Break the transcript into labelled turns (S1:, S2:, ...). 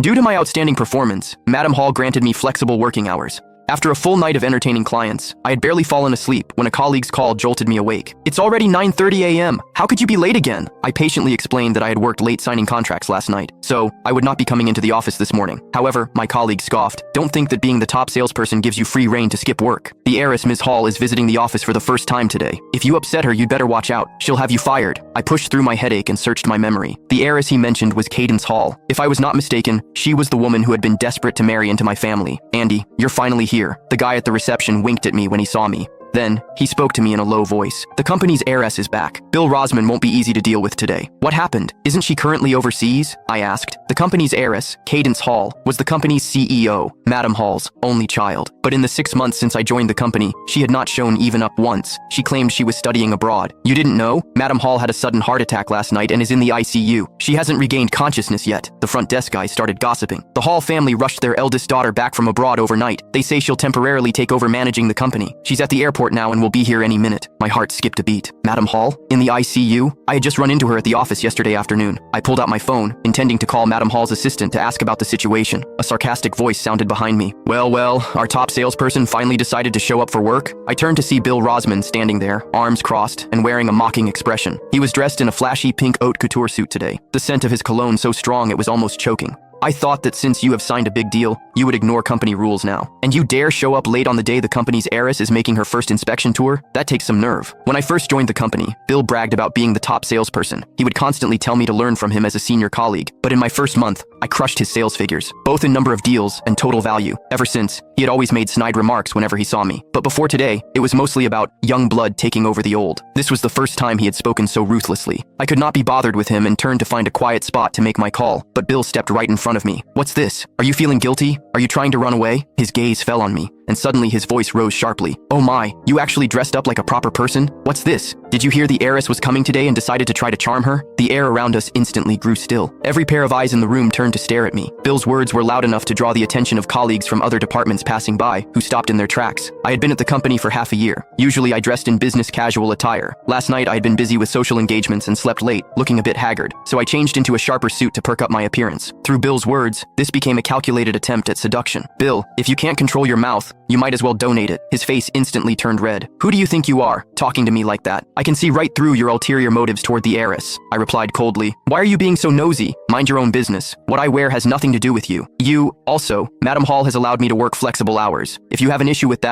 S1: Due to my outstanding performance, Madam Hall granted me flexible working hours. After a full night of entertaining clients, I had barely fallen asleep when a colleague's call jolted me awake. "It's already 9:30 a.m. How could you be late again?" I patiently explained that I had worked late signing contracts last night, so I would not be coming into the office this morning. However, my colleague scoffed. "Don't think that being the top salesperson gives you free rein to skip work. The heiress, Ms. Hall, is visiting the office for the first time today. If you upset her, you'd better watch out. She'll have you fired." I pushed through my headache and searched my memory. The heiress he mentioned was Cadence Hall. If I was not mistaken, she was the woman who had been desperate to marry into my family. "Andy, you're finally here." The guy at the reception winked at me when he saw me. Then, he spoke to me in a low voice. "The company's heiress is back. Bill Rosman won't be easy to deal with today." "What happened? Isn't she currently overseas?" I asked. The company's heiress, Cadence Hall, was the company's CEO, Madam Hall's only child. But in the 6 months since I joined the company, she had not shown even up once. She claimed she was studying abroad. "You didn't know? Madam Hall had a sudden heart attack last night and is in the ICU. She hasn't regained consciousness yet." The front desk guy started gossiping. "The Hall family rushed their eldest daughter back from abroad overnight. They say she'll temporarily take over managing the company. She's at the airport now and will be here any minute." My heart skipped a beat. Madam Hall? In the ICU? I had just run into her at the office yesterday afternoon. I pulled out my phone, intending to call Madam Hall's assistant to ask about the situation. A sarcastic voice sounded behind me. Well, our top salesperson finally decided to show up for work?" I turned to see Bill Rosman standing there, arms crossed, and wearing a mocking expression. He was dressed in a flashy pink haute couture suit today, the scent of his cologne so strong it was almost choking. "I thought that since you have signed a big deal, you would ignore company rules now. And you dare show up late on the day the company's heiress is making her first inspection tour? That takes some nerve." When I first joined the company, Bill bragged about being the top salesperson. He would constantly tell me to learn from him as a senior colleague. But in my first month, I crushed his sales figures, both in number of deals and total value. Ever since, he had always made snide remarks whenever he saw me. But before today, it was mostly about young blood taking over the old. This was the first time he had spoken so ruthlessly. I could not be bothered with him and turned to find a quiet spot to make my call, but Bill stepped right in front of me. "What's this? Are you feeling guilty? Are you trying to run away?" His gaze fell on me, and suddenly his voice rose sharply. "Oh my, you actually dressed up like a proper person? What's this? Did you hear the heiress was coming today and decided to try to charm her?" The air around us instantly grew still. Every pair of eyes in the room turned to stare at me. Bill's words were loud enough to draw the attention of colleagues from other departments passing by, who stopped in their tracks. I had been at the company for half a year. Usually I dressed in business casual attire. Last night I had been busy with social engagements and slept late, looking a bit haggard, so I changed into a sharper suit to perk up my appearance. Through Bill's words, this became a calculated attempt at seduction. "Bill, if you can't control your mouth, you might as well donate it." His face instantly turned red. "Who do you think you are, talking to me like that? I can see right through your ulterior motives toward the heiress." I replied coldly. "Why are you being so nosy? Mind your own business. What I wear has nothing to do with you." Also, Madam Hall has allowed me to work flexible hours. If you have an issue with that,